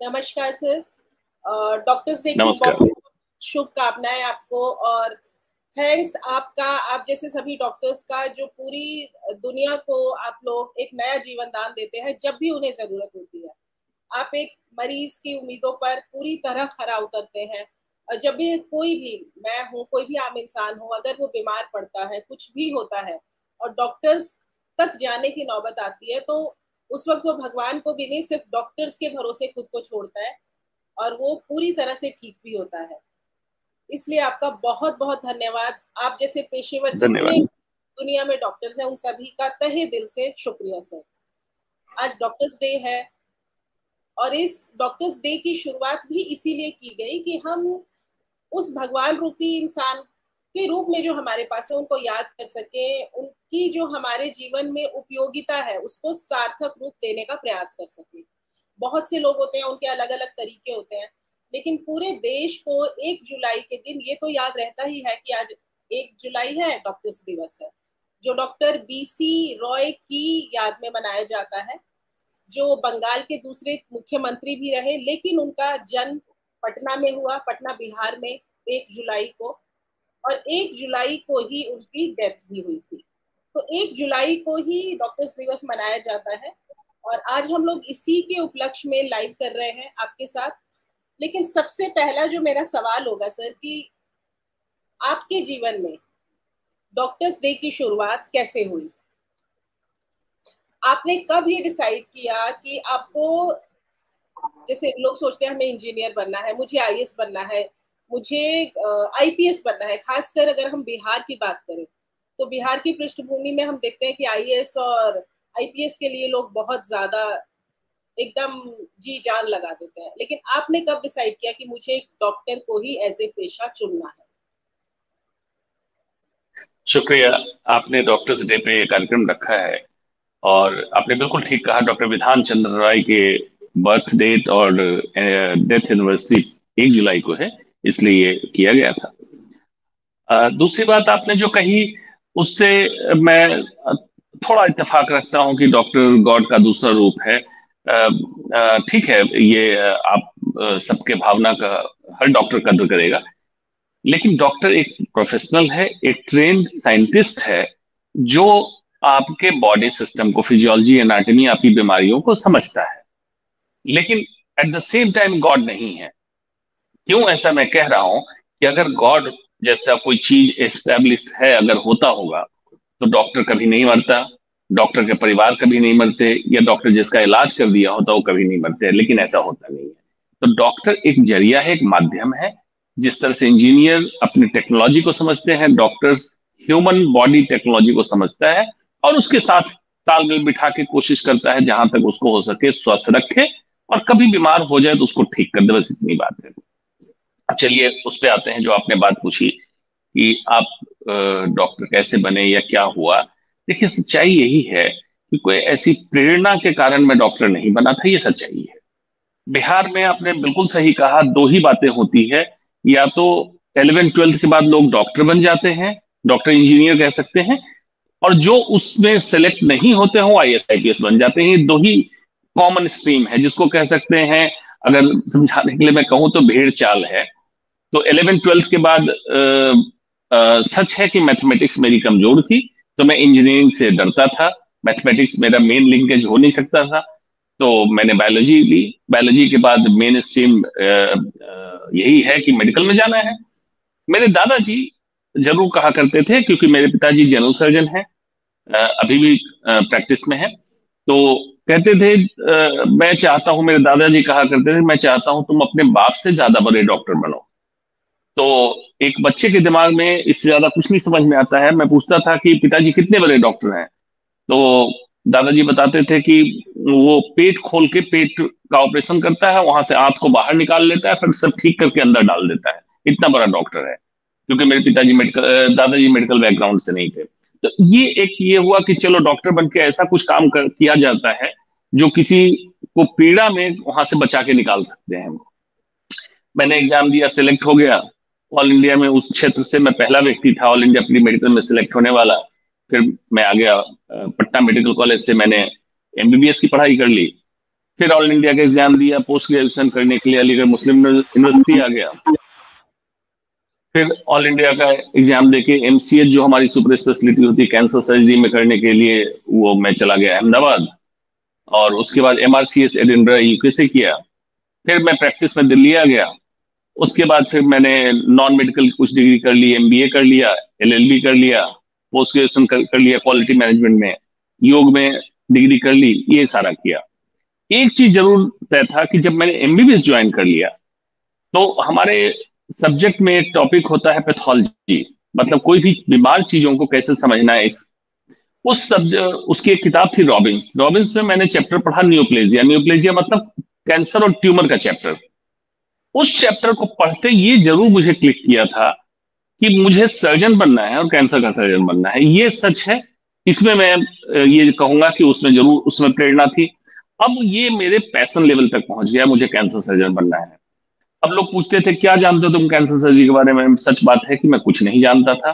नमस्कार sir. Doctors day की नमस्कार। बहुत शुभकामनाएं आपको। और थैंक्स आपका, आप जैसे सभी डॉक्टर्स का, जो पूरी दुनिया को आप लोग एक नया जीवन दान देते हैं जब भी उन्हें जरूरत होती है। आप एक मरीज की उम्मीदों पर पूरी तरह खरा उतरते हैं। और जब भी कोई भी, मैं हूँ, कोई भी आम इंसान हो, अगर वो बीमार पड़ता है, कुछ भी होता है और डॉक्टर्स तक जाने की नौबत आती है, तो उस वक्त वो भगवान को भी नहीं, सिर्फ डॉक्टर्स के भरोसे खुद को छोड़ता है और वो पूरी तरह से ठीक भी होता है। इसलिए आपका बहुत बहुत धन्यवाद। आप जैसे पेशेवर जितने धन्यवाद। दुनिया में डॉक्टर्स हैं, उन सभी का तहे दिल से शुक्रिया सर। आज डॉक्टर्स डे है और इस डॉक्टर्स डे की शुरुआत भी इसीलिए की गई कि हम उस भगवान रूपी इंसान के रूप में जो हमारे पास है उनको याद कर सके, उनकी जो हमारे जीवन में उपयोगिता है उसको सार्थक रूप देने का प्रयास कर सके। बहुत से लोग होते हैं, उनके अलग अलग तरीके होते हैं, लेकिन पूरे देश को 1 जुलाई के दिन ये तो याद रहता ही है कि आज 1 जुलाई है, डॉक्टर्स दिवस है, जो डॉक्टर बीसी रॉय की याद में मनाया जाता है, जो बंगाल के दूसरे मुख्यमंत्री भी रहे, लेकिन उनका जन्म पटना में हुआ, पटना बिहार में, 1 जुलाई को। और 1 जुलाई को ही उनकी डेथ भी हुई थी। तो 1 जुलाई को ही डॉक्टर्स दिवस मनाया जाता है और आज हम लोग इसी के उपलक्ष्य में लाइव कर रहे हैं आपके साथ। लेकिन सबसे पहला जो मेरा सवाल होगा सर, कि आपके जीवन में डॉक्टर्स डे की शुरुआत कैसे हुई? आपने कब ये डिसाइड किया कि आपको, जैसे लोग सोचते हैं हमें इंजीनियर बनना है, मुझे आईएएस बनना है, मुझे आईपीएस बनना है, खासकर अगर हम बिहार की बात करें तो बिहार की पृष्ठभूमि में हम देखते हैं कि आईएएस और आईपीएस के लिए लोग बहुत ज्यादा एकदम जी जान लगा देते हैं, लेकिन आपने कब डिसाइड किया कि मुझे एक डॉक्टर को ही एज ए पेशा चुनना है? शुक्रिया। आपने डॉक्टर्स डे पे ये कार्यक्रम रखा है और आपने बिल्कुल ठीक कहा। डॉक्टर विधान चंद्र राय के बर्थ डेट और डेथ एनिवर्सरी 1 जुलाई को है, इसलिए ये किया गया था। दूसरी बात आपने जो कही उससे मैं थोड़ा इत्तेफाक रखता हूं कि डॉक्टर गॉड का दूसरा रूप है। ठीक है, ये आप सबके भावना का हर डॉक्टर कद्र करेगा, लेकिन डॉक्टर एक प्रोफेशनल है, एक ट्रेन्ड साइंटिस्ट है जो आपके बॉडी सिस्टम को, फिजियोलॉजी, एनाटॉमी, आपकी बीमारियों को समझता है। लेकिन at the same time God नहीं है। क्यों ऐसा मैं कह रहा हूं कि अगर गॉड जैसा कोई चीज एस्टेब्लिश है, अगर होता होगा, तो डॉक्टर कभी नहीं मरता, डॉक्टर के परिवार कभी नहीं मरते, या डॉक्टर जिसका इलाज कर दिया होता वो कभी नहीं मरते। लेकिन ऐसा होता नहीं है। तो डॉक्टर एक जरिया है, एक माध्यम है। जिस तरह से इंजीनियर अपनी टेक्नोलॉजी को समझते हैं, डॉक्टर्स ह्यूमन बॉडी टेक्नोलॉजी को समझता है और उसके साथ तालमेल बिठा के कोशिश करता है जहां तक उसको हो सके स्वस्थ रखे, और कभी बीमार हो जाए तो उसको ठीक कर दे। बस इतनी बात है। अब चलिए उस पे आते हैं जो आपने बात पूछी कि आप डॉक्टर कैसे बने या क्या हुआ। देखिए, सच्चाई यही है कि कोई ऐसी प्रेरणा के कारण मैं डॉक्टर नहीं बना था, ये सच्चाई है। बिहार में आपने बिल्कुल सही कहा, दो ही बातें होती है। या तो 11th 12th के बाद लोग डॉक्टर बन जाते हैं, डॉक्टर इंजीनियर कह सकते हैं, और जो उसमें सेलेक्ट नहीं होते हैं वो आईएएस आईपीएस बन जाते हैं। ये दो ही कॉमन स्ट्रीम है, जिसको कह सकते हैं, अगर समझाने के लिए मैं कहूँ तो भेड़ चाल है। तो 11th 12th के बाद सच है कि मैथमेटिक्स मेरी कमजोर थी, तो मैं इंजीनियरिंग से डरता था। मैथमेटिक्स मेरा मेन लिंकेज हो नहीं सकता था, तो मैंने बायोलॉजी ली। बायोलॉजी के बाद मेन स्ट्रीम यही है कि मेडिकल में जाना है। मेरे दादाजी जरूर कहा करते थे, क्योंकि मेरे पिताजी जनरल सर्जन हैं, अभी भी प्रैक्टिस में है। तो कहते थे, मैं चाहता हूं, मेरे दादाजी कहा करते थे, मैं चाहता हूं तुम अपने बाप से ज्यादा बड़े डॉक्टर बनो। तो एक बच्चे के दिमाग में इससे ज्यादा कुछ नहीं समझ में आता है। मैं पूछता था कि पिताजी कितने बड़े डॉक्टर हैं, तो दादाजी बताते थे कि वो पेट खोल के पेट का ऑपरेशन करता है, वहां से आंत को बाहर निकाल लेता है, फिर सब ठीक करके अंदर डाल देता है। इतना बड़ा डॉक्टर है। क्योंकि मेरे पिताजी मेडिकल, दादाजी मेडिकल बैकग्राउंड से नहीं थे। तो ये हुआ कि चलो डॉक्टर बन के ऐसा कुछ काम किया जाता है जो किसी को पीड़ा में वहां से बचा के निकाल सकते हैं। मैंने एग्जाम दिया, सिलेक्ट हो गया। ऑल इंडिया में उस क्षेत्र से मैं पहला व्यक्ति था ऑल इंडिया प्री मेडिकल में सिलेक्ट होने वाला। फिर मैं आ गया पटना मेडिकल कॉलेज से, मैंने एमबीबीएस की पढ़ाई कर ली। फिर ऑल इंडिया का एग्जाम दिया, पोस्ट ग्रेजुएशन करने के लिए अलीगढ़ मुस्लिम यूनिवर्सिटी आ गया। फिर ऑल इंडिया का एग्जाम देके एमसीएच जो हमारी सुपर स्पेशलिटी होती है कैंसर सर्जरी में करने के लिए, वो मैं चला गया अहमदाबाद। और उसके बाद एमआरसीएस एडिनबरा यूके से किया। फिर मैं प्रैक्टिस में दिल्ली आ गया। उसके बाद फिर मैंने नॉन मेडिकल कुछ डिग्री कर ली, एमबीए कर लिया, एलएलबी कर लिया, पोस्ट ग्रेजुएशन कर लिया क्वालिटी मैनेजमेंट में, योग में डिग्री कर ली, ये सारा किया। एक चीज जरूर तय था कि जब मैंने एमबीबीएस ज्वाइन कर लिया तो हमारे सब्जेक्ट में एक टॉपिक होता है पैथोलॉजी, मतलब कोई भी बीमार चीजों को कैसे समझना है। उस सब्जेक्ट उसकी एक किताब थी रॉबिन्स। रॉबिन्स में मैंने चैप्टर पढ़ा नियोप्लेजिया। नियोप्लेजिया मतलब कैंसर और ट्यूमर का चैप्टर। उस चैप्टर को पढ़ते ये जरूर मुझे क्लिक किया था कि मुझे सर्जन बनना है और कैंसर का सर्जन बनना है। ये सच है, इसमें मैं ये कहूंगा कि उसमें जरूर उसमें प्रेरणा थी। अब ये मेरे पैशन लेवल तक पहुंच गया, मुझे कैंसर सर्जन बनना है। अब लोग पूछते थे क्या जानते हो तुम कैंसर सर्जरी के बारे में। सच बात है कि मैं कुछ नहीं जानता था।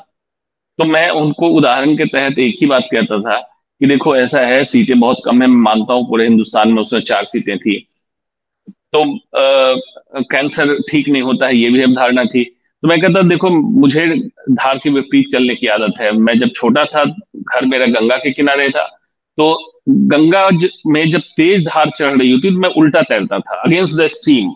तो मैं उनको उदाहरण के तहत एक ही बात कहता था कि देखो ऐसा है, सीटें बहुत कम है, मैं मानता हूँ पूरे हिंदुस्तान में उसमें 4 सीटें थी, तो कैंसर ठीक नहीं होता है, ये भी अवधारणा थी। तो मैं कहता देखो मुझे धार के विपरीत चलने की आदत है। मैं जब छोटा था, घर मेरा गंगा के किनारे था, तो गंगा में जब तेज धार चढ़ रही होती तो मैं उल्टा तैरता था, अगेंस्ट द स्ट्रीम,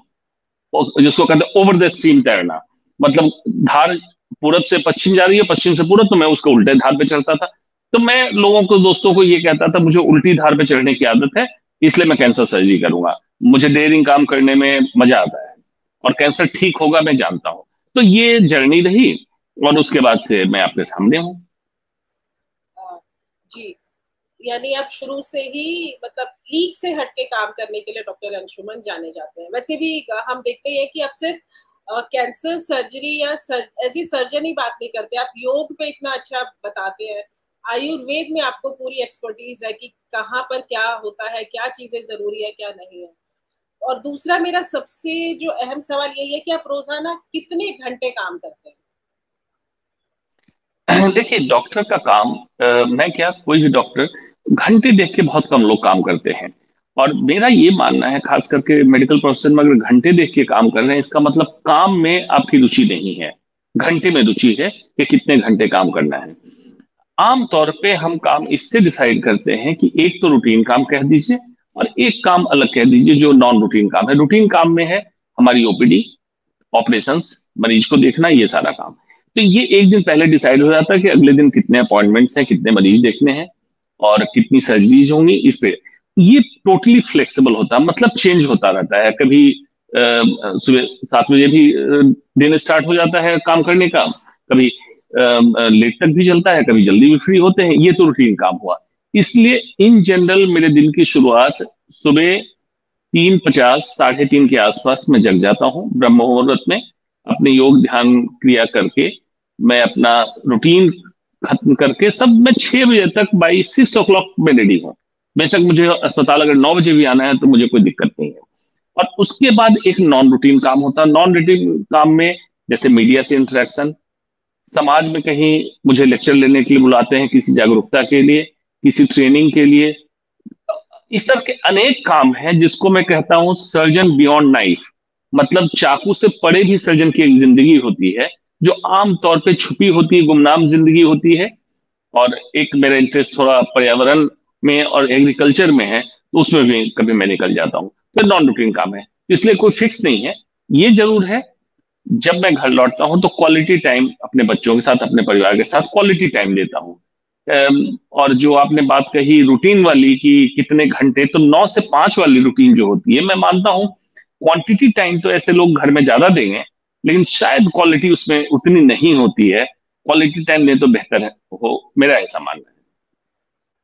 जिसको कहते हैं ओवर द स्ट्रीम तैरना। मतलब धार पूरब से पश्चिम जा रही है, पश्चिम से पूरब, तो मैं उसको उल्टे धार पे चढ़ता था। तो मैं लोगों को, दोस्तों को ये कहता था मुझे उल्टी धार पे चढ़ने की आदत है, इसलिए मैं कैंसर सर्जरी करूंगा। मुझे डेयरिंग काम करने में मजा आता है और कैंसर ठीक होगा मैं जानता हूं। तो ये जर्नी रही और उसके बाद से मैं आपके सामने हूँ। जी, यानी आप शुरू से ही मतलब लीग से हटके काम करने के लिए डॉक्टर अंशुमन जाने जाते हैं। वैसे भी हम देखते हैं कि आप सिर्फ कैंसर सर्जरी या एज ए सर्जन ही बात नहीं करते, आप योग पे इतना अच्छा बताते हैं। आयुर्वेद में आपको पूरी एक्सपर्टीज है कि कहाँ पर क्या होता है, क्या चीजें जरूरी है, क्या नहीं है। और दूसरा मेरा सबसे जो अहम सवाल यही है कि आप रोजाना कितने घंटे काम करते हैं? देखिए डॉक्टर का काम, मैं क्या, कोई भी डॉक्टर घंटे देख के बहुत कम लोग काम करते हैं। और मेरा ये मानना है, खास करके मेडिकल प्रोफेशन में अगर घंटे देख के काम कर रहे हैं, इसका मतलब काम में आपकी रुचि नहीं है, घंटे में रुचि है कि कितने घंटे काम करना है। आमतौर पे हम काम इससे डिसाइड करते हैं कि एक तो रूटीन काम कह दीजिए और एक काम अलग कह दीजिए जो नॉन रूटीन काम है। रूटीन काम में है हमारी ओपीडी, ऑपरेशंस, मरीज को देखना, ये सारा काम। तो ये एक दिन पहले डिसाइड हो जाता है कि अगले दिन कितने अपॉइंटमेंट्स हैं, कितने मरीज देखने हैं और कितनी सर्जरीज होंगी। इस पे ये टोटली फ्लेक्सिबल होता है, मतलब चेंज होता रहता है। कभी सुबह 7 बजे भी दिन स्टार्ट हो जाता है काम करने का, कभी लेट तक भी चलता है, कभी जल्दी भी फ्री होते हैं। ये तो रूटीन काम हुआ। इसलिए इन जनरल मेरे दिन की शुरुआत सुबह 3:50, 3:30 के आसपास मैं जग जाता हूँ ब्रह्म मुहूर्त में, अपने योग ध्यान क्रिया करके मैं अपना रूटीन खत्म करके सब मैं 6 बजे तक, बाई 6 o'clock में रेडी हूँ। बेशक मुझे अस्पताल अगर 9 बजे भी आना है तो मुझे कोई दिक्कत नहीं है। और उसके बाद एक नॉन रूटीन काम होता है। नॉन रूटीन काम में जैसे मीडिया से इंटरेक्शन, समाज में कहीं मुझे लेक्चर लेने के लिए बुलाते हैं, किसी जागरूकता के लिए, किसी ट्रेनिंग के लिए, इस तरह के अनेक काम हैं जिसको मैं कहता हूं सर्जन बियॉन्ड नाइफ। मतलब चाकू से परे भी सर्जन की एक जिंदगी होती है जो आमतौर पे छुपी होती है, गुमनाम जिंदगी होती है। और एक मेरा इंटरेस्ट थोड़ा पर्यावरण में और एग्रीकल्चर में है, तो उसमें भी कभी मैं निकल जाता हूँ। तो नॉन रूटीन काम है, इसलिए कोई फिक्स नहीं है। ये जरूर है जब मैं घर लौटता हूं तो क्वालिटी टाइम अपने बच्चों के साथ, अपने परिवार के साथ क्वालिटी टाइम देता हूं। और जो आपने बात कही रूटीन वाली कि कितने घंटे, तो 9 से 5 वाली रूटीन जो होती है, मैं मानता हूं क्वांटिटी टाइम तो ऐसे लोग घर में ज्यादा देंगे, लेकिन शायद क्वालिटी उसमें उतनी नहीं होती है। क्वालिटी टाइम दे तो बेहतर है, हो, मेरा ऐसा मानना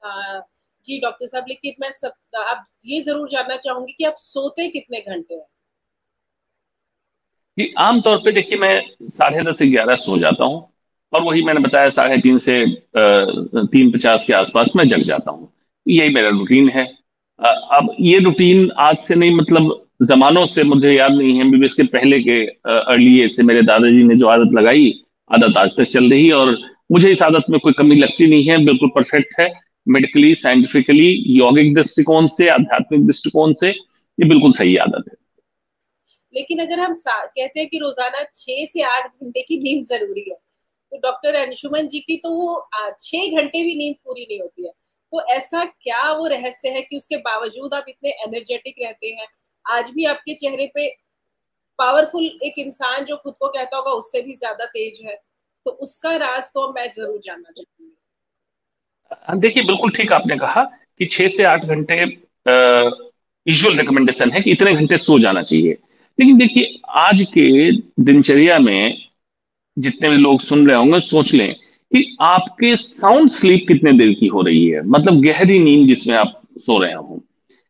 है। जी डॉक्टर साहब, लेकिन मैं सब अब ये जरूर जानना चाहूंगी कि आप सोते कितने घंटे हैं? कि आमतौर पे देखिए मैं 10:30 से 11 सो जाता हूँ और वही मैंने बताया 3:30 से 3:50 के आसपास मैं जग जाता हूँ। यही मेरा रूटीन है। अब ये रूटीन आज से नहीं, मतलब जमानों से, मुझे याद नहीं है, एमबीबीएस के पहले के अर्ली एज से मेरे दादाजी ने जो आदत लगाई, आदत आज तक चल रही है और मुझे इस आदत में कोई कमी लगती नहीं है, बिल्कुल परफेक्ट है। मेडिकली, साइंटिफिकली, यौगिक दृष्टिकोण से, आध्यात्मिक दृष्टिकोण से ये बिल्कुल सही आदत है। लेकिन अगर हम कहते हैं कि रोजाना 6 से 8 घंटे की नींद जरूरी है, तो डॉक्टर अंशुमन जी की तो वो 6 घंटे भी नींद पूरी नहीं होती है। तो ऐसा क्या वो रहस्य है कि उसके बावजूद आप इतने एनर्जेटिक रहते हैं? आज भी आपके चेहरे पे पावरफुल एक इंसान जो खुद को कहता होगा उससे भी ज्यादा तेज है, तो उसका राज तो मैं जरूर जानना चाहूंगी। देखिए, बिल्कुल ठीक आपने कहा कि 6 से 8 घंटे यूजुअल रिकमेंडेशन है कि इतने घंटे सो जाना चाहिए। लेकिन देखिए, आज के दिनचर्या में जितने भी लोग सुन रहे होंगे सोच लें कि आपके साउंड स्लीप कितने देर की हो रही है, मतलब गहरी नींद जिसमें आप सो रहे हो।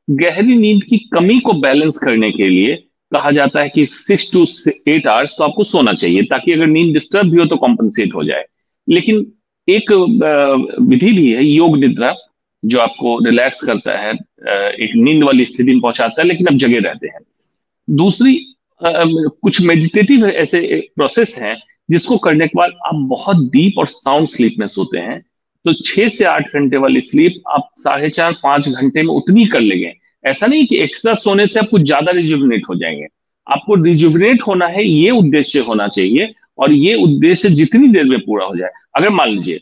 गहरी नींद की कमी को बैलेंस करने के लिए कहा जाता है कि 6 to 8 आवर्स तो आपको सोना चाहिए, ताकि अगर नींद डिस्टर्ब भी हो तो कॉम्पनसेट हो जाए। लेकिन एक विधि भी है, योग निद्रा, जो आपको रिलैक्स करता है, एक नींद वाली स्थिति में पहुंचाता है, लेकिन आप जगे रहते हैं। दूसरी कुछ मेडिटेटिव ऐसे प्रोसेस हैं जिसको करने के बाद आप बहुत डीप और साउंड स्लीप में सोते हैं। तो 6 से 8 घंटे वाली स्लीप आप 4.5 5 घंटे में उतनी कर लेंगे। ऐसा नहीं कि एक्स्ट्रा सोने से आप कुछ ज्यादा रिजुविनेट हो जाएंगे। आपको रिजुविनेट होना है, ये उद्देश्य होना चाहिए, और ये उद्देश्य जितनी देर में पूरा हो जाए। अगर मान लीजिए,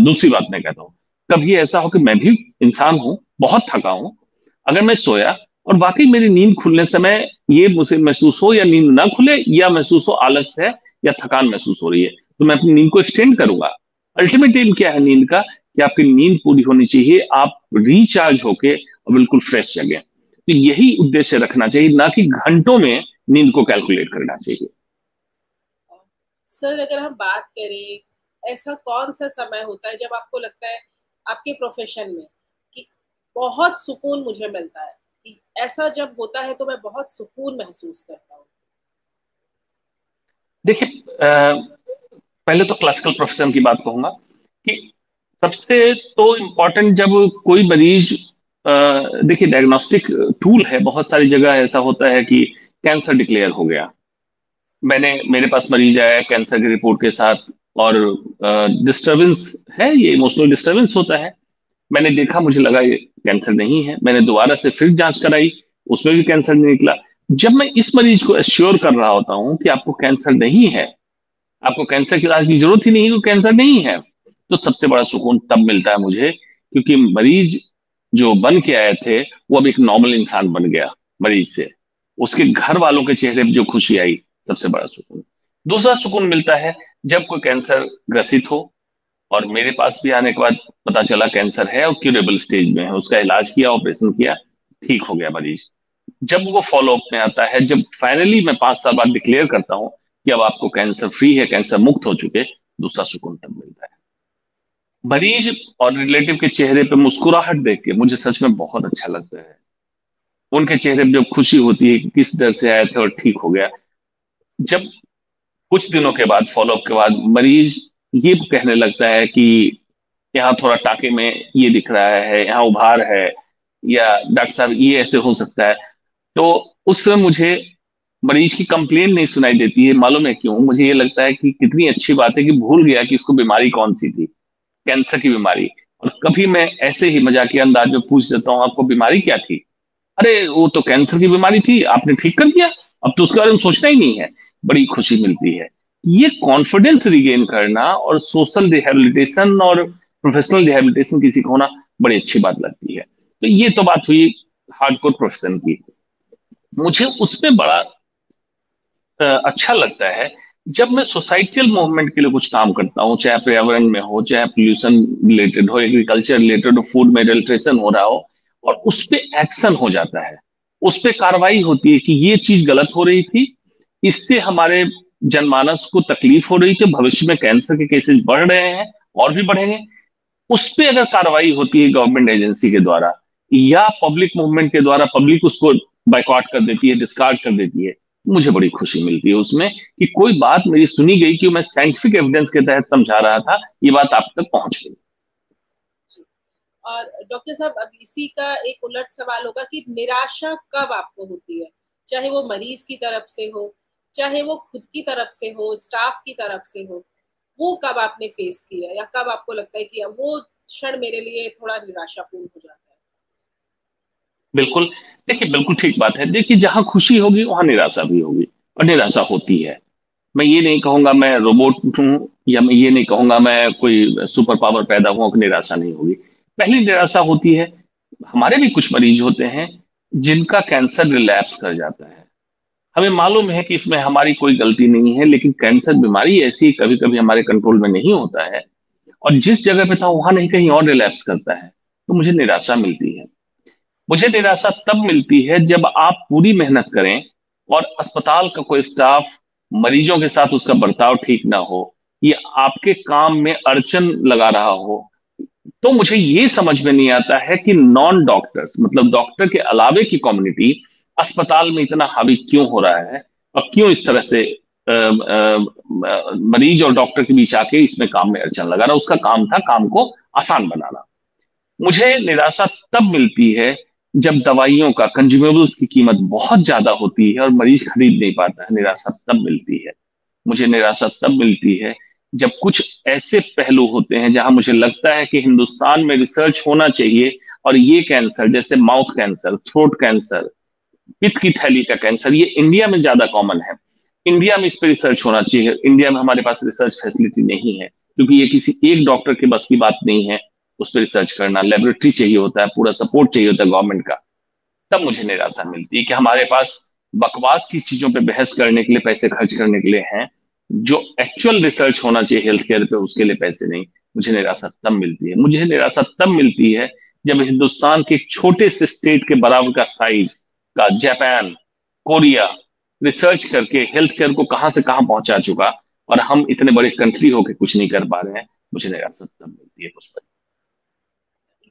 दूसरी बात मैं कहता हूँ, कभी ऐसा हो कि मैं भी इंसान हूं, बहुत थका हूं, अगर मैं सोया और वाकई मेरी नींद खुलने समय ये मुझे महसूस हो, या नींद ना खुले या महसूस हो आलस है या थकान महसूस हो रही है, तो मैं अपनी नींद को एक्सटेंड करूंगा। अल्टीमेट एम क्या है नींद का, कि आपकी नींद पूरी होनी चाहिए, आप रिचार्ज होके और बिल्कुल फ्रेश जगें। तो यही उद्देश्य रखना चाहिए, ना कि घंटों में नींद को कैलकुलेट करना चाहिए। सर, अगर हम बात करें, ऐसा कौन सा समय होता है जब आपको लगता है आपके प्रोफेशन में कि बहुत सुकून मुझे मिलता है, कि ऐसा जब होता है तो मैं बहुत सुकून महसूस करता हूँ? देखिए, पहले तो क्लासिकल प्रोफेशन की बात कहूंगा कि सबसे तो इम्पोर्टेंट, जब कोई मरीज, देखिए डायग्नोस्टिक टूल है, बहुत सारी जगह ऐसा होता है कि कैंसर डिक्लेयर हो गया, मेरे पास मरीज आया कैंसर की रिपोर्ट के साथ, और डिस्टरबेंस है, ये इमोशनल डिस्टरबेंस होता है। मैंने देखा, मुझे लगा ये कैंसर नहीं है, मैंने दोबारा से फिर जांच कराई, उसमें भी कैंसर नहीं निकला। जब मैं इस मरीज को एश्योर कर रहा होता हूं कि आपको कैंसर नहीं है, आपको कैंसर के इलाज की जरूरत ही नहीं है, कैंसर नहीं है, तो सबसे बड़ा सुकून तब मिलता है मुझे, क्योंकि मरीज जो बन के आए थे वो अब एक नॉर्मल इंसान बन गया। मरीज से उसके घर वालों के चेहरे पे जो खुशी आई, सबसे बड़ा सुकून। दूसरा सुकून मिलता है जब कोई कैंसर ग्रसित हो, और मेरे पास भी आने के बाद पता चला कैंसर है और क्यूरेबल स्टेज में है, उसका इलाज किया, ऑपरेशन किया, ठीक हो गया मरीज। जब वो फॉलोअप में आता है, जब फाइनली मैं 5 साल बाद डिक्लेयर करता हूं कि अब आपको कैंसर फ्री है, कैंसर मुक्त हो चुके, दूसरा सुकून तब मिलता है। मरीज और रिलेटिव के चेहरे पे मुस्कुराहट देख के मुझे सच में बहुत अच्छा लगता है। उनके चेहरे पे जब खुशी होती है कि किस डर से आए थे और ठीक हो गया। जब कुछ दिनों के बाद, फॉलोअप के बाद, मरीज ये कहने लगता है कि यहाँ थोड़ा टाके में ये दिख रहा है, यहाँ उभार है, या डॉक्टर साहब ये ऐसे हो सकता है, तो उस समय मुझे मरीज की कंप्लेन नहीं सुनाई देती है। मालूम है क्यों? मुझे ये लगता है कि कितनी अच्छी बात है कि भूल गया कि इसको बीमारी कौन सी थी, कैंसर की बीमारी। और कभी मैं ऐसे ही मजाकिया अंदाज में पूछ देता हूँ, आपको बीमारी क्या थी? अरे वो तो कैंसर की बीमारी थी, आपने ठीक कर दिया, अब तो उसके बारे में सोचना ही नहीं है। बड़ी खुशी मिलती है। ये कॉन्फिडेंस रिगेन करना और सोशल रिहेबिलिटेशन और प्रोफेशनल रिहेबिलिटेशन किसी को होना बड़ी अच्छी बात लगती है। तो ये तो बात हुई हार्डकोर प्रोफेशन की। मुझे उसमें बड़ा अच्छा लगता है जब मैं सोसाइटल मूवमेंट के लिए कुछ काम करता हूँ, चाहे पर्यावरण में हो, चाहे पोल्यूशन रिलेटेड हो, एग्रीकल्चर रिलेटेड हो, फूड में एडल्ट्रेशन हो रहा हो, और उस पे एक्शन हो जाता है, उस पे कार्रवाई होती है कि ये चीज गलत हो रही थी, इससे हमारे जनमानस को तकलीफ हो रही थी, भविष्य में कैंसर के केसेस बढ़ रहे हैं और भी बढ़ेंगे। उस पे अगर कार्रवाई होती है गवर्नमेंट एजेंसी के द्वारा या पब्लिक मूवमेंट के द्वारा, पब्लिक उसको बाइकआउट कर देती है, डिस्कार्ड कर देती है, मुझे बड़ी खुशी मिलती है उसमें कि कोई बात मेरी सुनी गई, कि मैं साइंटिफिक एविडेंस के तहत समझा रहा था, ये बात आप तक पहुंच गई। और डॉक्टर साहब, अब इसी का एक उलट सवाल होगा कि निराशा कब आपको होती है, चाहे वो मरीज की तरफ से हो, चाहे वो खुद की तरफ से हो, स्टाफ की तरफ से हो, वो कब आपने फेस किया, या कब आपको लगता है कि अब वो क्षण मेरे लिए थोड़ा निराशापूर्ण हो जाता है? बिल्कुल। देखिए बिल्कुल ठीक बात है। देखिए जहां खुशी होगी वहां निराशा भी होगी, और निराशा होती है। मैं ये नहीं कहूंगा मैं रोबोट हूँ, या मैं ये नहीं कहूंगा मैं कोई सुपर पावर पैदा हुआ कि निराशा नहीं होगी। पहली निराशा होती है। हमारे भी कुछ मरीज होते हैं जिनका कैंसर रिलैप्स कर जाता है। हमें मालूम है कि इसमें हमारी कोई गलती नहीं है, लेकिन कैंसर बीमारी ऐसी कभी कभी हमारे कंट्रोल में नहीं होता है, और जिस जगह पे था वहां नहीं कहीं और रिलैप्स करता है, तो मुझे निराशा मिलती है। मुझे निराशा तब मिलती है जब आप पूरी मेहनत करें और अस्पताल का कोई स्टाफ मरीजों के साथ उसका बर्ताव ठीक ना हो, या आपके काम में अड़चन लगा रहा हो। तो मुझे ये समझ में नहीं आता है कि नॉन डॉक्टर्स, मतलब डॉक्टर के अलावे की कम्युनिटी अस्पताल में इतना हावी क्यों हो रहा है, और क्यों इस तरह से मरीज और डॉक्टर के बीच आके इसमें काम में अड़चन लगा रहा। उसका काम था काम को आसान बनाना। मुझे निराशा तब मिलती है जब दवाइयों का, कंज्यूमेबल्स की कीमत बहुत ज्यादा होती है और मरीज खरीद नहीं पाता है। निराशा तब मिलती है। मुझे निराशा तब मिलती है जब कुछ ऐसे पहलू होते हैं जहां मुझे लगता है कि हिंदुस्तान में रिसर्च होना चाहिए, और ये कैंसर जैसे माउथ कैंसर, थ्रोट कैंसर, पित्त की थैली का कैंसर, ये इंडिया में ज्यादा कॉमन है। इंडिया में इस पर रिसर्च होना चाहिए। इंडिया में हमारे पास रिसर्च फैसिलिटी नहीं है, क्योंकि ये किसी एक डॉक्टर के बस की बात नहीं है उस पर रिसर्च करना। लेबोरेटरी चाहिए होता है, पूरा सपोर्ट चाहिए होता है गवर्नमेंट का। तब मुझे निराशा मिलती है कि हमारे पास बकवास की चीजों पे बहस करने के लिए, पैसे खर्च करने के लिए हैं, जो एक्चुअल रिसर्च होना चाहिए हेल्थ केयर पे उसके लिए पैसे नहीं। मुझे निराशा तब मिलती है। मुझे निराशा तब मिलती है जब हिंदुस्तान के एक छोटे से स्टेट के बराबर का साइज का जापान, कोरिया रिसर्च करके हेल्थ केयर को कहां से कहां पहुंचा चुका, और हम इतने बड़े कंट्री होके कुछ नहीं कर पा रहे हैं। मुझे निराशा तब मिलती है पुष्पा।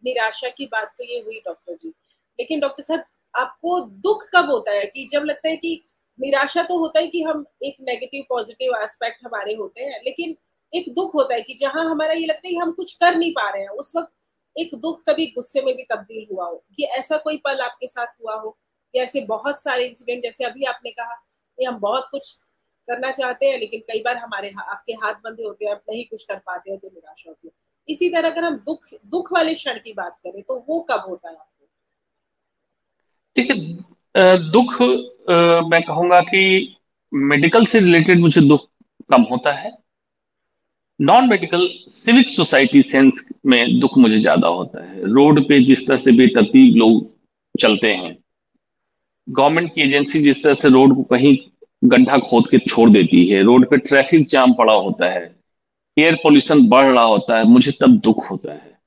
निराशा की बात तो ये हुई डॉक्टर जी, लेकिन डॉक्टर साहब आपको दुख कब होता है कि जब लगता है कि निराशा तो होता है कि हम एक नेगेटिव पॉजिटिव एस्पेक्ट हमारे होते हैं, लेकिन एक दुख होता है कि जहां हमारा ये लगता है कि हम कुछ कर नहीं पा रहे हैं, उस वक्त एक दुख कभी गुस्से में भी तब्दील हुआ हो, कि ऐसा कोई पल आपके साथ हुआ हो, या ऐसे बहुत सारे इंसिडेंट जैसे अभी आपने कहा कि हम बहुत कुछ करना चाहते हैं लेकिन कई बार हमारे आपके हाथ बंधे होते हैं, आप नहीं कुछ कर पाते हैं तो निराशा होती है। इसी तरह अगर हम दुख दुख वाले क्षण की बात करें तो वो कब होता है आपको? ठीक है। दुख, मैं कहूंगा कि मेडिकल से रिलेटेड मुझे दुख कम होता है। Non medical civic society sense में दुख मुझे ज्यादा होता है। रोड पे जिस तरह से बेतरतीब लोग चलते हैं, गवर्नमेंट की एजेंसी जिस तरह से रोड को कहीं गड्ढा खोद के छोड़ देती है, रोड पे ट्रैफिक जाम पड़ा होता है, एयर पोल्यूशन बढ़ रहा होता है, मुझे तब दुख होता है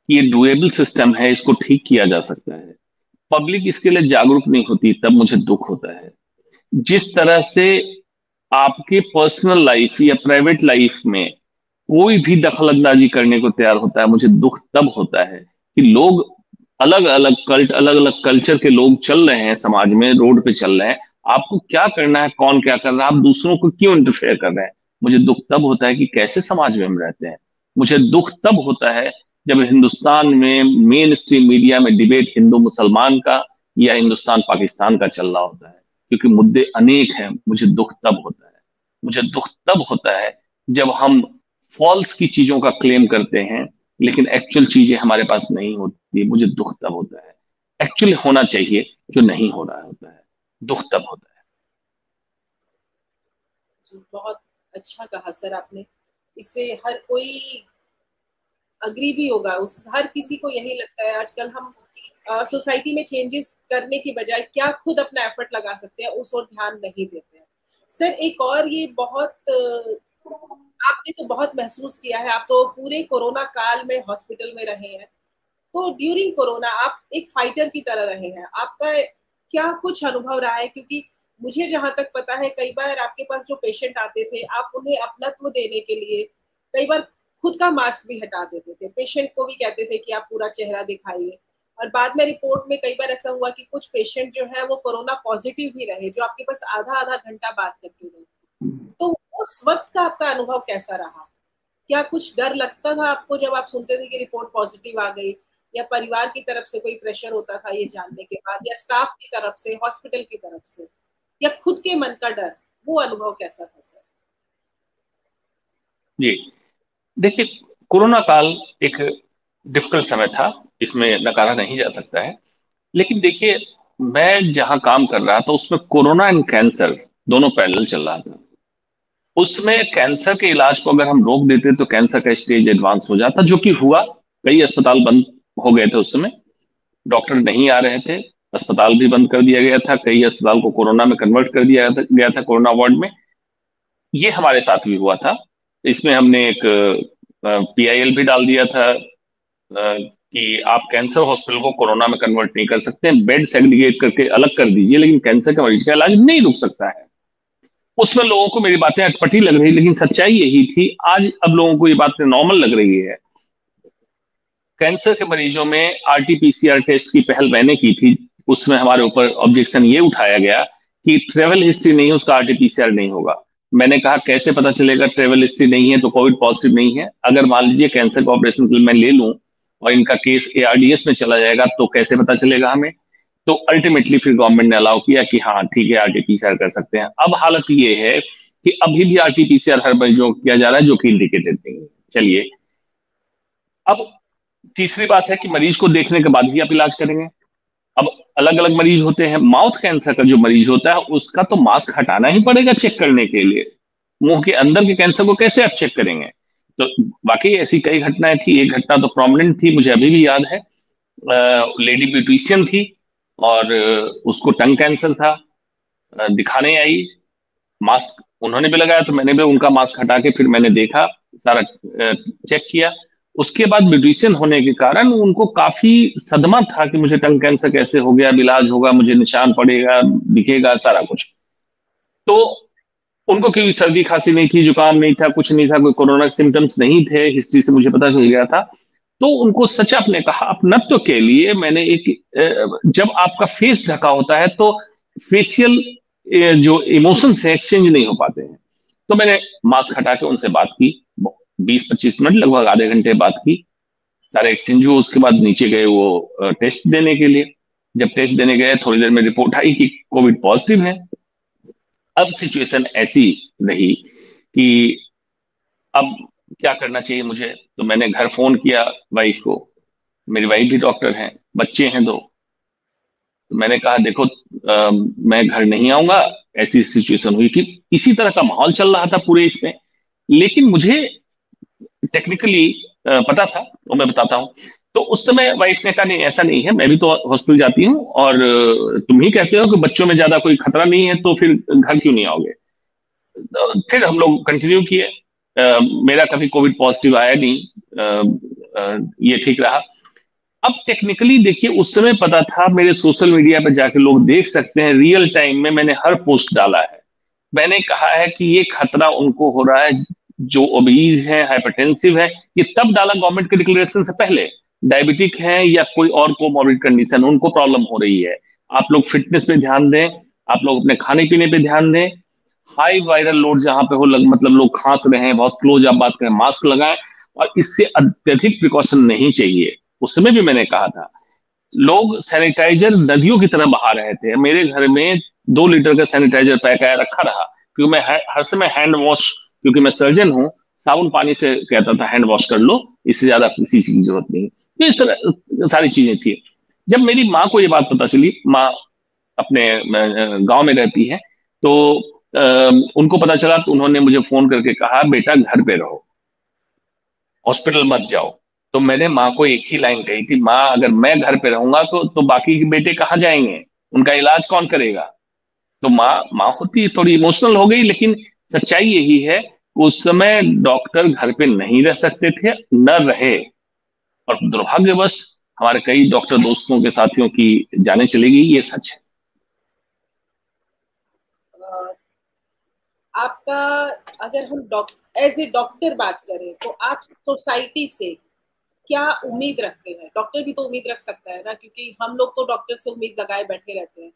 कि ये डुएबल सिस्टम है, इसको ठीक किया जा सकता है। पब्लिक इसके लिए जागरूक नहीं होती, तब मुझे दुख होता है। जिस तरह से आपके पर्सनल लाइफ या प्राइवेट लाइफ में कोई भी दखल अंदाजी करने को तैयार होता है, मुझे दुख तब होता है कि लोग, अलग अलग कल्ट, अलग अलग कल्चर के लोग चल रहे हैं समाज में, रोड पे चल रहे हैं। आपको क्या करना है, कौन क्या कर रहा है, आप दूसरों को क्यों इंटरफेयर कर रहे हैं। मुझे दुख तब होता है कि कैसे समाज में हम रहते हैं। मुझे दुख तब होता है जब हिंदुस्तान में मेन स्ट्रीम मीडिया में डिबेट हिंदू मुसलमान का या हिंदुस्तान पाकिस्तान का चल रहा होता है, क्योंकि मुद्दे अनेक हैं। मुझे दुख तब होता है। मुझे दुख तब होता है जब हम फॉल्स की चीजों का क्लेम करते हैं, लेकिन एक्चुअल चीजें हमारे पास नहीं होती। मुझे दुख तब होता है। एक्चुअली होना चाहिए जो नहीं हो रहा होता है, दुख तब होता है। जी, बहुत अच्छा कहा सर आपने। इससे हर कोई अग्री भी होगा, उस हर किसी को यही लगता है आजकल हम सोसाइटी में चेंजेस करने की बजाय क्या खुद अपना एफर्ट लगा सकते हैं उस ओर ध्यान नहीं देते हैं। सर एक और ये बहुत आपने तो बहुत महसूस किया है, आप तो पूरे कोरोना काल में हॉस्पिटल में रहे हैं, तो ड्यूरिंग कोरोना आप एक फाइटर की तरह रहे हैं, आपका क्या कुछ अनुभव रहा है? क्योंकि मुझे जहां तक पता है कई बार आपके पास जो पेशेंट आते थे आप उन्हें अपनत्व देने के लिए कई बार खुद का मास्क भी हटा देते थे, पेशेंट को भी कहते थे कि आप पूरा चेहरा दिखाइए, और बाद में रिपोर्ट में कई बार ऐसा हुआ कि कुछ पेशेंट जो है वो कोरोना पॉजिटिव भी रहे जो आपके पास आधा आधा घंटा बात करके गए। तो उस वक्त का आपका अनुभव कैसा रहा? क्या कुछ डर लगता था आपको जब आप सुनते थे कि रिपोर्ट पॉजिटिव आ गई, या परिवार की तरफ से कोई प्रेशर होता था ये जानने के बाद, या स्टाफ की तरफ से, हॉस्पिटल की तरफ से, या खुद के मन का डर? वो अनुभव कैसा था सर? जी देखिए, कोरोना काल एक डिफिकल्ट समय था, इसमें नकारा नहीं जा सकता है। लेकिन देखिए, मैं जहां काम कर रहा था उसमें कोरोना एंड कैंसर दोनों पैरेलल चल रहा था। उसमें कैंसर के इलाज को अगर हम रोक देते तो कैंसर का स्टेज एडवांस हो जाता, जो कि हुआ। कई अस्पताल बंद हो गए थे उस समय, डॉक्टर नहीं आ रहे थे, अस्पताल भी बंद कर दिया गया था, कई अस्पताल को कोरोना में कन्वर्ट कर दिया गया था कोरोना वार्ड में। ये हमारे साथ भी हुआ था। इसमें हमने एक PIL भी डाल दिया था कि आप कैंसर हॉस्पिटल को कोरोना में कन्वर्ट नहीं कर सकते, बेड सेग्रीगेट करके अलग कर दीजिए, लेकिन कैंसर के मरीज का इलाज नहीं रुक सकता है। उसमें लोगों को मेरी बातें अटपटी लग रही, लेकिन सच्चाई यही थी। आज अब लोगों को ये बातें नॉर्मल लग रही है। कैंसर के मरीजों में RT-PCR टेस्ट की पहल मैंने की थी। उसमें हमारे ऊपर ऑब्जेक्शन ये उठाया गया कि ट्रेवल हिस्ट्री नहीं है, उसका RT-PCR नहीं होगा। मैंने कहा कैसे पता चलेगा ट्रेवल हिस्ट्री नहीं है तो कोविड पॉजिटिव नहीं है? अगर मान लीजिए कैंसर का ऑपरेशन के लिए मैं ले लूं और इनका केस ARDS में चला जाएगा तो कैसे पता चलेगा हमें? तो अल्टीमेटली फिर गवर्नमेंट ने अलाउ किया कि हाँ ठीक है, RT-PCR कर सकते हैं। अब हालत ये है कि अभी भी RT-PCR हर मरीजों को किया जा रहा है जो कि इंडिकेटेड नहीं है। चलिए, अब तीसरी बात है कि मरीज को देखने के बाद ही आप इलाज करेंगे। अब अलग अलग मरीज होते हैं। माउथ कैंसर का जो मरीज होता है उसका तो मास्क हटाना ही पड़ेगा चेक करने के लिए। मुंह के अंदर के कैंसर को कैसे आप चेक करेंगे? तो वाकई ऐसी कई घटनाएं थी। एक घटना तो प्रोमिनेंट थी, मुझे अभी भी याद है। लेडी ब्यूटिशियन थी और उसको टंग कैंसर था। दिखाने आई, मास्क उन्होंने भी लगाया तो मैंने भी उनका मास्क हटा के फिर मैंने देखा, सारा चेक किया। उसके बाद म्यूटेशन होने के कारण उनको काफी सदमा था कि मुझे टंग कैंसर कैसे हो गया, अब इलाज होगा, मुझे निशान पड़ेगा, दिखेगा, सारा कुछ। तो उनको कोई सर्दी खांसी नहीं थी, जुकाम नहीं था, कुछ नहीं था, कोई कोरोना सिम्टम्स नहीं थे, हिस्ट्री से मुझे पता चल गया था। तो उनको सच आपने कहा, अपनत्व के लिए मैंने एक जब आपका फेस ढका होता है तो फेशियल जो इमोशंस है एक्सचेंज नहीं हो पाते हैं। तो मैंने मास्क हटा के उनसे बात की, 20-25 मिनट, लगभग आधे घंटे बात की, सारे एक्सचेंज हुए। उसके बाद नीचे गए वो टेस्ट देने के लिए। जब टेस्ट देने गए थोड़ी देर में रिपोर्ट आई कि कोविड पॉजिटिव है। अब सिचुएशन ऐसी रही कि अब क्या करना चाहिए मुझे। तो मैंने घर फोन किया वाइफ को, मेरी वाइफ भी डॉक्टर है, बच्चे हैं दो। तो मैंने कहा देखो मैं घर नहीं आऊंगा, ऐसी सिचुएशन हुई कि इसी तरह का माहौल चल रहा था पूरे इसमें। लेकिन मुझे टेक्निकली पता था, वो मैं बताता हूँ। तो उस समय वाइफ ने कहा नहीं ऐसा नहीं है, मैं भी तो हॉस्पिटल जाती हूँ और तुम ही कहते हो कि बच्चों में ज्यादा कोई खतरा नहीं है, तो फिर घर क्यों नहीं आओगे? फिर हम लोग कंटिन्यू किए। मेरा कभी कोविड पॉजिटिव आया नहीं, ये ठीक रहा। अब टेक्निकली देखिए, उस समय पता था, मेरे सोशल मीडिया पे जाके लोग देख सकते हैं, रियल टाइम में मैंने हर पोस्ट डाला है। मैंने कहा है कि ये खतरा उनको हो रहा है जो ओबीज है, हाइपरटेंसिव है। ये तब डाला गवर्नमेंट के डिक्लेरेशन से पहले। डायबिटिक है या कोई और कोमॉर्बिड कंडीशन, उनको प्रॉब्लम हो रही है। आप लोग फिटनेस पे ध्यान दें, आप लोग अपने खाने पीने पे ध्यान दें। हाई वायरल लोड जहां पे हो, मतलब लोग खांस रहे हैं, बहुत क्लोज आप बात करें, मास्क लगाएं। और इससे अत्यधिक प्रिकॉशन नहीं चाहिए। उस समय भी मैंने कहा था। लोग सैनिटाइजर नदियों की तरह बहा रहे थे। मेरे घर में 2 लीटर का सैनिटाइजर पैक आया रखा रहा, क्योंकि मैं हर समय हैंड वॉश, क्योंकि मैं सर्जन हूं, साबुन पानी से कहता था हैंड वॉश कर लो, इससे ज्यादा किसी चीज की जरूरत नहीं। तो इस तरह सारी चीजें थी। जब मेरी माँ को ये बात पता चली, माँ अपने गांव में रहती है, तो उनको पता चला तो उन्होंने मुझे फोन करके कहा बेटा घर पे रहो, हॉस्पिटल मत जाओ। तो मैंने माँ को एक ही लाइन कही थी, माँ अगर मैं घर पे रहूंगा तो बाकी के बेटे कहाँ जाएंगे, उनका इलाज कौन करेगा? तो माँ माँ होती थोड़ी इमोशनल हो गई, लेकिन सच्चाई यही है, उस समय डॉक्टर घर पे नहीं रह सकते थे, न रहे। और दुर्भाग्यवश हमारे कई डॉक्टर दोस्तों के साथियों की जाने चली गई, ये सच है। आपका, अगर हम एज ए डॉक्टर बात करें तो आप सोसाइटी से क्या उम्मीद रखते हैं? डॉक्टर भी तो उम्मीद रख सकता है ना, क्योंकि हम लोग तो डॉक्टर से उम्मीद लगाए बैठे रहते हैं।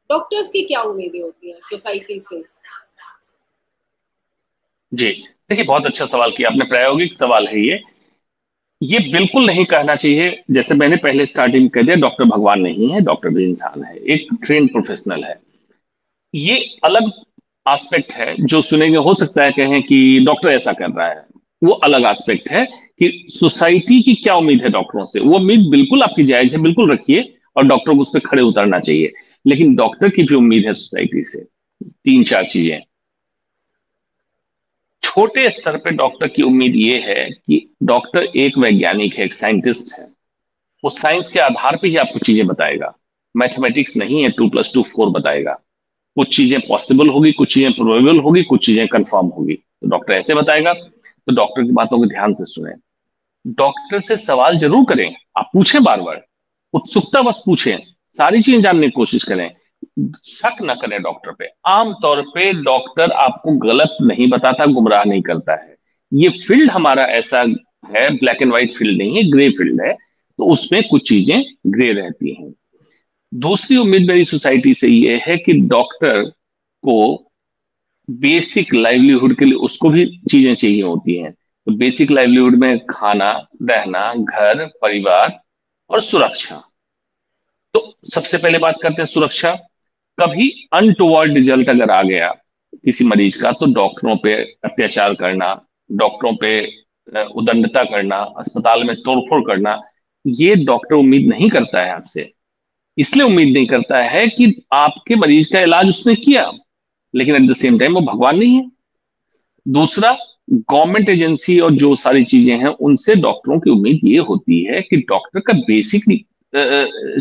डॉक्टर्स की क्या उम्मीदें होती हैं सोसाइटी से? जी देखिए, बहुत अच्छा सवाल किया आपने, प्रायोगिक सवाल है ये बिल्कुल नहीं कहना चाहिए। जैसे मैंने पहले स्टार्टिंग में कह दिया, डॉक्टर भगवान नहीं है, डॉक्टर भी इंसान है, एक ट्रेन प्रोफेशनल है। ये अलग एस्पेक्ट है। जो सुनेंगे हो सकता है कहें कि डॉक्टर ऐसा कर रहा है, वो अलग एस्पेक्ट है कि सोसाइटी की क्या उम्मीद है डॉक्टरों से। वो उम्मीद बिल्कुल आपकी जायज है, बिल्कुल रखिए। और डॉक्टर को उस पर खड़े उतरना चाहिए। लेकिन डॉक्टर की भी उम्मीद है सोसाइटी से तीन चार चीजें। छोटे स्तर पे डॉक्टर की उम्मीद ये है कि डॉक्टर एक वैज्ञानिक है, एक साइंटिस्ट है, वो साइंस के आधार पे ही आपको चीजें बताएगा। मैथमेटिक्स नहीं है 2+2 4 बताएगा। कुछ चीजें पॉसिबल होगी, कुछ चीजें प्रोबेबल होगी, कुछ चीजें कंफर्म होगी, तो डॉक्टर ऐसे बताएगा। तो डॉक्टर की बातों को ध्यान से सुने, डॉक्टर से सवाल जरूर करें, आप पूछें बार बार, उत्सुकता बस पूछें, सारी चीजें जानने की कोशिश करें, शक न करें डॉक्टर पे। आमतौर पे डॉक्टर आपको गलत नहीं बताता, गुमराह नहीं करता है। ये फील्ड हमारा ऐसा है, ब्लैक एंड व्हाइट फील्ड नहीं है, ग्रे फील्ड है, तो उसमें कुछ चीजें ग्रे रहती हैं। दूसरी उम्मीद मेरी सोसाइटी से ये है कि डॉक्टर को बेसिक लाइवलीहुड के लिए उसको भी चीजें चाहिए होती हैं। तो बेसिक लाइवलीहुड में खाना, रहना, घर, परिवार और सुरक्षा। तो सबसे पहले बात करते हैं सुरक्षा। कभी अनटोवर्ड रिजल्ट अगर आ गया किसी मरीज का, तो डॉक्टरों पे अत्याचार करना, डॉक्टरों पे उदंडता करना, अस्पताल में तोड़फोड़ करना, ये डॉक्टर उम्मीद नहीं करता है आपसे। इसलिए उम्मीद नहीं करता है कि आपके मरीज का इलाज उसने किया, लेकिन एट द सेम टाइम वो भगवान नहीं है। दूसरा, गवर्नमेंट एजेंसी और जो सारी चीजें हैं उनसे डॉक्टरों की उम्मीद ये होती है कि डॉक्टर का बेसिक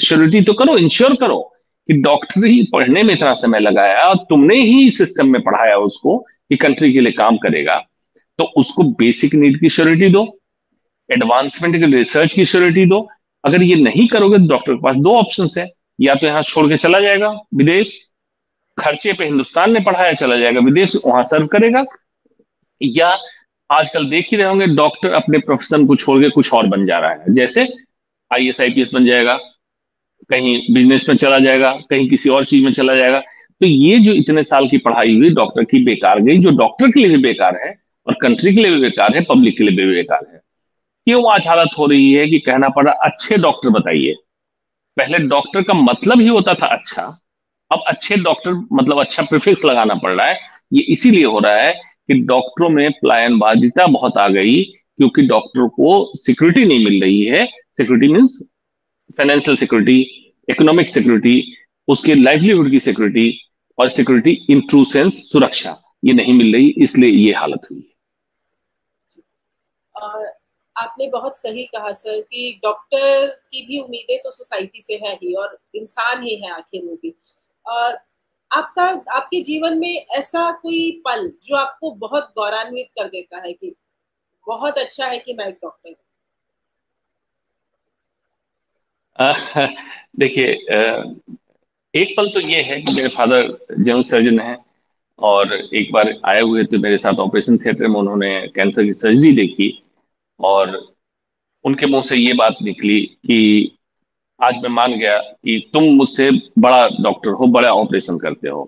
श्योरिटी तो करो, इंश्योर करो कि डॉक्टर ही पढ़ने में इतना समय लगाया और तुमने ही सिस्टम में पढ़ाया उसको कि कंट्री के लिए काम करेगा, तो उसको बेसिक नीड की श्योरिटी दो, एडवांसमेंट की रिसर्च की श्योरिटी दो। अगर ये नहीं करोगे तो डॉक्टर के पास दो ऑप्शन है, या तो यहां छोड़ के चला जाएगा विदेश, खर्चे पे हिंदुस्तान ने पढ़ाया, चला जाएगा विदेश, वहां सर्व करेगा, या आजकल देख ही रहे होंगे डॉक्टर अपने प्रोफेशन को छोड़ के कुछ और बन जा रहा है, जैसे आईएएस आईपीएस बन जाएगा, कहीं बिजनेस में चला जाएगा, कहीं किसी और चीज में चला जाएगा। तो ये जो इतने साल की पढ़ाई हुई डॉक्टर की बेकार गई, जो डॉक्टर के लिए भी बेकार है और कंट्री के लिए भी बेकार है, पब्लिक के लिए भी बेकार है। क्यों आज हालत हो रही है कि कहना पड़ रहा अच्छे डॉक्टर बताइए। पहले डॉक्टर का मतलब ही होता था अच्छा, अब अच्छे डॉक्टर मतलब अच्छा प्रीफिक्स लगाना पड़ रहा है। ये इसीलिए हो रहा है कि डॉक्टरों में पलायनबाजिता बहुत आ गई, क्योंकि डॉक्टर को सिक्योरिटी नहीं मिल रही है। Security means financial security, economic security, उसके लाइवलीहुड की सिक्योरिटी, और सिक्योरिटी इन ट्रू सेंस सुरक्षा, ये नहीं मिल रही, इसलिए ये हालत हुई है। आपने बहुत सही कहा सर कि डॉक्टर की भी उम्मीदें तो सोसाइटी से है ही, और इंसान ही है आखिर में भी। आपके जीवन में ऐसा कोई पल जो आपको बहुत गौरवान्वित कर देता है कि बहुत अच्छा है कि मैं एक डॉक्टर हूँ? देखिए, एक पल तो ये है कि मेरे फादर जनरल सर्जन हैं, और एक बार आए हुए थे मेरे साथ ऑपरेशन थिएटर में, उन्होंने कैंसर की सर्जरी देखी, और उनके मुंह से ये बात निकली कि आज मैं मान गया कि तुम मुझसे बड़ा डॉक्टर हो, बड़ा ऑपरेशन करते हो।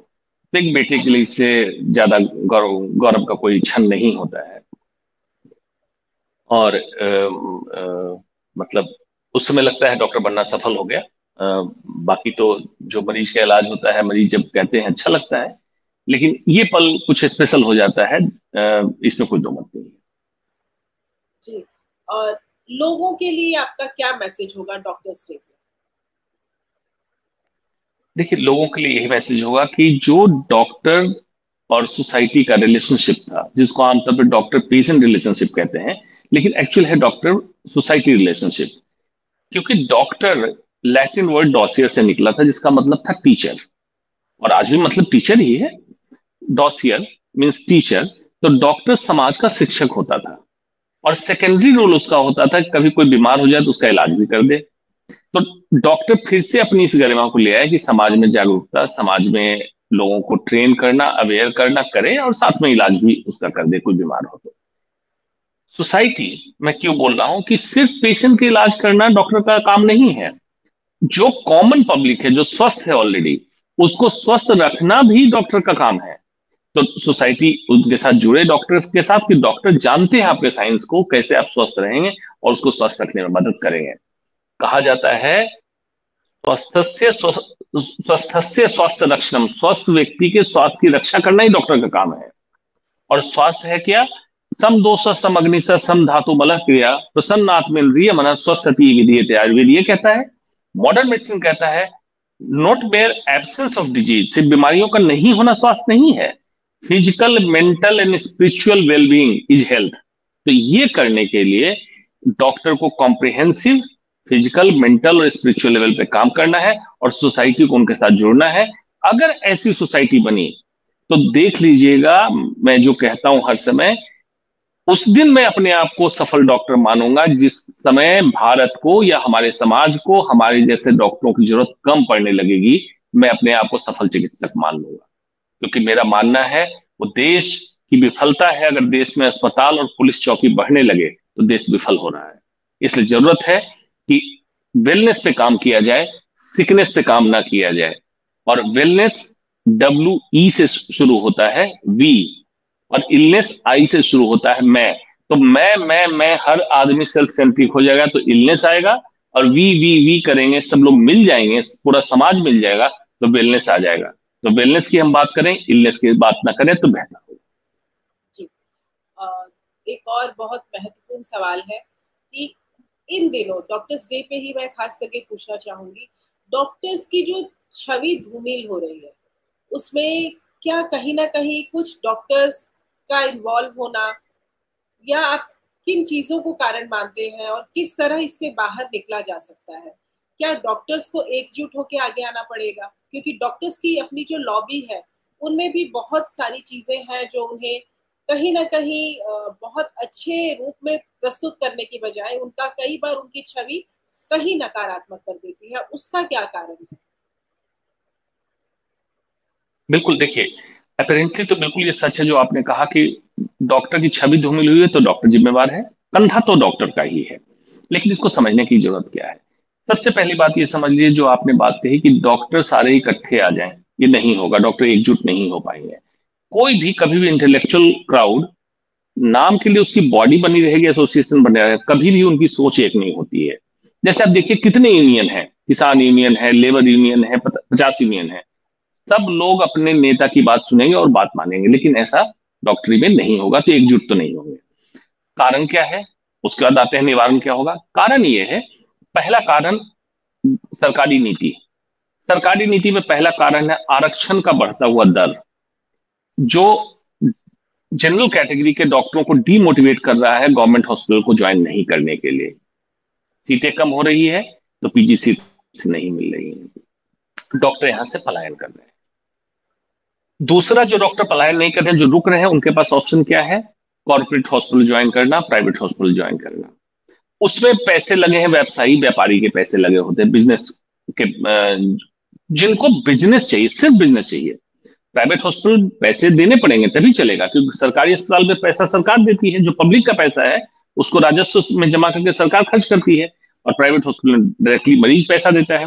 तो एक बेटे के लिए इससे ज्यादा गौरव गौरव का कोई क्षण नहीं होता है। और मतलब उस समय लगता है डॉक्टर बनना सफल हो गया। बाकी तो जो मरीज का इलाज होता है, मरीज जब कहते हैं अच्छा लगता है, लेकिन ये पल कुछ स्पेशल हो जाता है, इसमें कोई दो मत नहीं है। जी, और लोगों के लिए आपका क्या मैसेज होगा डॉक्टर्स डे पे? देखिए, लोगों के लिए यही मैसेज होगा कि जो डॉक्टर और सोसाइटी का रिलेशनशिप था, जिसको आमतौर पर डॉक्टर पेशेंट रिलेशनशिप कहते हैं, लेकिन एक्चुअल है डॉक्टर सोसाइटी रिलेशनशिप। क्योंकि डॉक्टर लैटिन वर्ड डॉसियर से निकला था, जिसका मतलब था टीचर, और आज भी मतलब टीचर ही है। Dossier means teacher. तो डॉक्टर समाज का शिक्षक होता था, और सेकेंडरी रोल उसका होता था कि कभी कोई बीमार हो जाए तो उसका इलाज भी कर दे। तो डॉक्टर फिर से अपनी इस गरिमा को ले आए कि समाज में जागरूकता, समाज में लोगों को ट्रेन करना, अवेयर करना करे, और साथ में इलाज भी उसका कर दे कोई बीमार हो तो। सोसाइटी, मैं क्यों बोल रहा हूं कि सिर्फ पेशेंट का इलाज करना डॉक्टर का काम नहीं है। जो कॉमन पब्लिक है, जो स्वस्थ है ऑलरेडी, उसको स्वस्थ रखना भी डॉक्टर का काम है। तो सोसाइटी उनके साथ जुड़े डॉक्टर्स के साथ, कि डॉक्टर जानते हैं आपके साइंस को, कैसे आप स्वस्थ रहेंगे और उसको स्वस्थ रखने में मदद करेंगे। कहा जाता है स्वस्थस्य स्वास्थ्य रक्षणम, स्वस्थ व्यक्ति के स्वास्थ्य की रक्षा करना ही डॉक्टर का काम है। और स्वास्थ्य है क्या? सम दोष सम अग्नि सम धातु बल क्रिया प्रसन्न आत्मेन्द्रिय मन स्वस्थति विधीयते। आयुर्वेद ये कहता है मॉडर्न मेडिसिन कहता है not mayor absence of disease, सिर्फ बीमारियों का नहीं होना स्वास्थ्य नहीं है, physical, mental and spiritual wellbeing is health. तो ये करने के लिए डॉक्टर को कॉम्प्रिहेंसिव फिजिकल, मेंटल और स्पिरिचुअल लेवल पे काम करना है और सोसाइटी को उनके साथ जोड़ना है। अगर ऐसी सोसाइटी बनी तो देख लीजिएगा, मैं जो कहता हूं हर समय, उस दिन मैं अपने आप को सफल डॉक्टर मानूंगा जिस समय भारत को या हमारे समाज को हमारे जैसे डॉक्टरों की जरूरत कम पड़ने लगेगी, मैं अपने आप को सफल चिकित्सक मान लूंगा। क्योंकि मेरा मानना है वो देश की विफलता है, अगर देश में अस्पताल और पुलिस चौकी बढ़ने लगे तो देश विफल हो रहा है। इसलिए जरूरत है कि वेलनेस पे काम किया जाए, सिकनेस पे काम ना किया जाए। और वेलनेस WE से शुरू होता है, वी, और इलनेस आई से शुरू होता है, मैं। तो मैं हर आदमी सेल्फ सेंट्रिक हो जाएगा तो इलनेस आएगा, और वी करेंगे, सब लोग मिल जाएंगे, पूरा समाज मिल जाएगा तो वेलनेस आ जाएगा। तो वेलनेस की हम बात करें, इलनेस की बात ना करें तो बेहतर होगा। जी। एक और बहुत महत्वपूर्ण सवाल है कि इन दिनों डॉक्टर्स डे पे ही मैं खास करके पूछना चाहूंगी, डॉक्टर्स की जो छवि धूमिल हो रही है उसमें क्या कहीं ना कहीं कुछ डॉक्टर्स का इन्वॉल्व होना, या आप किन चीजों को कारण मानते हैं और किस तरह इससे बाहर निकला जा सकता है? क्या डॉक्टर्स को एकजुट होकर आगे आना पड़ेगा? क्योंकि डॉक्टर्स की अपनी जो लॉबी है उनमें भी बहुत सारी चीजें हैं जो उन्हें कहीं ना कहीं बहुत अच्छे रूप में प्रस्तुत करने की बजाय उनका कई बार उनकी छवि कहीं नकारात्मक कर देती है। उसका क्या कारण है? बिल्कुल, देखिए, अपेरेंटली तो बिल्कुल ये सच है जो आपने कहा कि डॉक्टर की छवि धूमिल हुई है तो डॉक्टर जिम्मेवार है, कंधा तो डॉक्टर का ही है। लेकिन इसको समझने की जरूरत क्या है? सबसे पहली बात ये समझ लीजिए, जो आपने बात कही कि डॉक्टर सारे इकट्ठे आ जाएं, ये नहीं होगा, डॉक्टर एकजुट नहीं हो पाएंगे। कोई भी कभी भी इंटेलेक्चुअल क्राउड, नाम के लिए उसकी बॉडी बनी रहेगी, एसोसिएशन बने रहेगा, कभी भी उनकी सोच एक नहीं होती है। जैसे आप देखिए कितने यूनियन है, किसान यूनियन है, लेबर यूनियन है, 50 यूनियन है, सब लोग अपने नेता की बात सुनेंगे और बात मानेंगे, लेकिन ऐसा डॉक्टरी में नहीं होगा, तो एकजुट तो नहीं होंगे। कारण क्या है? उसके बाद आते हैं निवारण क्या होगा। कारण ये है, पहला कारण सरकारी नीति। सरकारी नीति में पहला कारण है आरक्षण का बढ़ता हुआ दर, जो जनरल कैटेगरी के डॉक्टरों को डीमोटिवेट कर रहा है गवर्नमेंट हॉस्पिटल को ज्वाइन नहीं करने के लिए। सीटें कम हो रही है तो PG सीट नहीं मिल रही है, डॉक्टर यहां से पलायन कर रहे हैं। दूसरा, जो डॉक्टर पलायन नहीं कर रहे हैं, जो रुक रहे हैं, उनके पास ऑप्शन क्या है? कॉर्पोरेट हॉस्पिटल ज्वाइन करना, प्राइवेट हॉस्पिटल ज्वाइन करना। उसमें पैसे लगे हैं, व्यवसायी व्यापारी के पैसे लगे होते हैं, बिजनेस के, जिनको बिजनेस चाहिए, सिर्फ बिजनेस चाहिए। प्राइवेट हॉस्पिटल पैसे देने पड़ेंगे तभी चलेगा, क्योंकि सरकारी अस्पताल में पैसा सरकार देती है, जो पब्लिक का पैसा है उसको राजस्व में जमा करके सरकार खर्च करती है, और प्राइवेट हॉस्पिटल में डायरेक्टली मरीज पैसा देता है।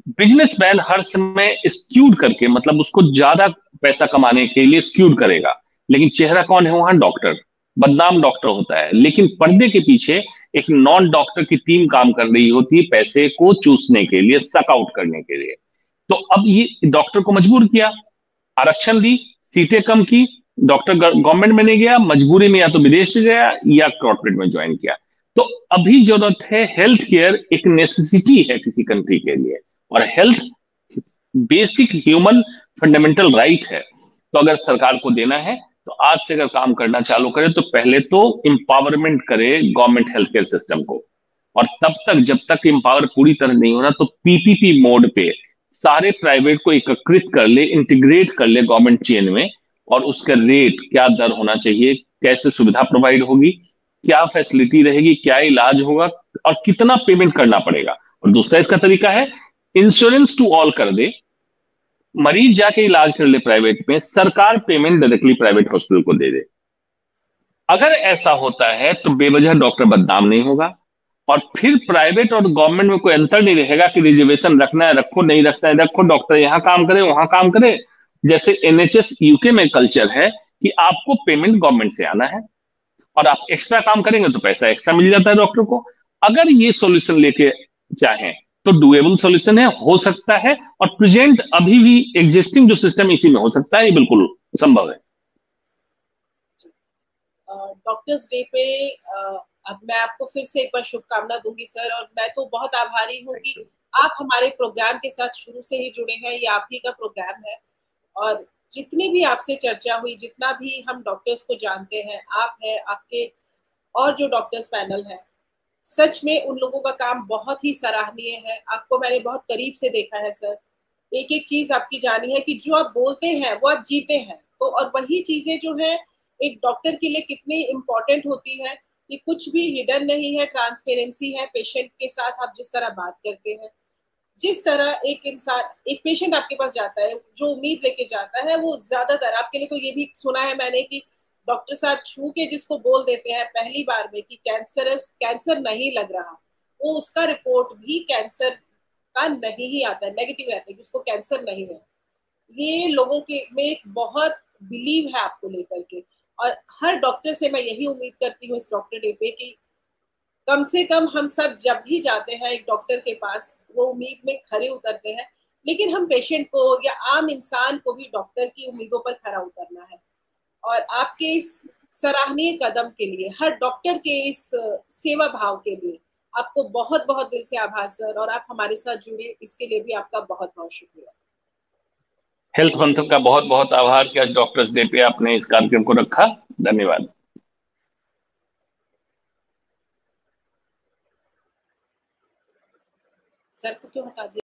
बिजनेसमैन हर समय स्क्यूड करके, मतलब उसको ज्यादा पैसा कमाने के लिए स्क्यूड करेगा, लेकिन चेहरा कौन है वहां? डॉक्टर। बदनाम डॉक्टर होता है, लेकिन पर्दे के पीछे एक नॉन डॉक्टर की टीम काम कर रही होती है, पैसे को चूसने के लिए, सक आउट करने के लिए। तो अब ये डॉक्टर को मजबूर किया, आरक्षण दी, सीटें कम की, डॉक्टर गवर्नमेंट में नहीं गया, मजबूरी में या तो विदेश गया या कॉर्पोरेट में ज्वाइन किया। तो अभी जरूरत है, हेल्थ केयर एक नेसेसिटी है किसी कंट्री के लिए, और health basic human fundamental right है। तो अगर सरकार को देना है तो आज से अगर काम करना चालू करे तो पहले तो इंपावरमेंट करे गवर्नमेंट हेल्थ केयर सिस्टम को, और तब तक, जब तक इंपावर पूरी तरह नहीं होना, तो PPP मोड पे सारे प्राइवेट को एकत्रित कर ले, इंटीग्रेट कर ले गवर्नमेंट चेन में, और उसका रेट क्या दर होना चाहिए, कैसे सुविधा प्रोवाइड होगी, क्या फैसिलिटी रहेगी, क्या इलाज होगा, और कितना पेमेंट करना पड़ेगा। और दूसरा इसका तरीका है इंश्योरेंस टू ऑल कर दे, मरीज जाके इलाज कर ले प्राइवेट में, सरकार पेमेंट डायरेक्टली प्राइवेट हॉस्पिटल को दे दे। अगर ऐसा होता है तो बेवजह डॉक्टर बदनाम नहीं होगा, और फिर प्राइवेट और गवर्नमेंट में कोई अंतर नहीं रहेगा कि रिजर्वेशन रखना है रखो, नहीं रखना है रखो, डॉक्टर यहां काम करे वहां काम करे। जैसे NHS UK में कल्चर है कि आपको पेमेंट गवर्नमेंट से आना है, और आप एक्स्ट्रा काम करेंगे तो पैसा एक्स्ट्रा मिल जाता है डॉक्टर को। अगर ये सॉल्यूशन लेके चाहें तो डुएबल सॉल्यूशन है, हो सकता है, और प्रेजेंट अभी भी एग्जिस्टिंग जो सिस्टम इसी में हो सकता है, ये बिल्कुल संभव है। डॉक्टर्स डे पे अब मैं आपको फिर से एक बार शुभकामना दूंगी सर, और मैं तो बहुत आभारी हूँ कि आप हमारे प्रोग्राम के साथ शुरू से ही जुड़े हैं, ये आप ही का प्रोग्राम है और जितनी भी आपसे चर्चा हुई, जितना भी हम डॉक्टर्स को जानते हैं, आप हैं, आपके और जो डॉक्टर्स पैनल है, सच में उन लोगों का काम बहुत ही सराहनीय है। आपको मैंने बहुत करीब से देखा है सर। एक-एक चीज़ आपकी जानी है कि जो आप बोलते हैं, वो आप जीते हैं। तो और वही चीज़ें जो हैं, एक डॉक्टर के लिए कितनी इम्पोर्टेंट होती है, कि कुछ भी हिडन नहीं है, ट्रांसपेरेंसी है, पेशेंट के साथ आप जिस तरह बात करते हैं। जिस तरह एक पेशेंट आपके पास जाता है, जो उम्मीद लेके जाता है, वो ज़्यादातर आपके लिए तो ये भी सुना है मैंने कि डॉक्टर साहब छू के जिसको बोल देते हैं पहली बार में कि कैंसर नहीं लग रहा, वो उसका रिपोर्ट भी कैंसर का नहीं ही आता है, नेगेटिव रहता है कि उसको कैंसर नहीं है। ये लोगों के में एक बहुत बिलीव है आपको लेकर के और हर डॉक्टर से मैं यही उम्मीद करती हूँ इस डॉक्टर डे पे कि कम से कम हम सब जब भी जाते हैं एक डॉक्टर के पास, वो उम्मीद में खरे उतरते हैं, लेकिन हम पेशेंट को या आम इंसान को भी डॉक्टर की उम्मीदों पर खरा उतरना है। और आपके इस सराहनीय कदम के लिए, हर डॉक्टर के इस सेवा भाव के लिए आपको बहुत-बहुत दिल से आभार सर और आप हमारे साथ जुड़े इसके लिए भी आपका बहुत-बहुत शुक्रिया। हेल्थ मंथन का बहुत बहुत आभार कि आज डॉक्टर्स डे पे आपने इस कार्यक्रम को रखा। धन्यवाद। सर को क्यों हटा दिया?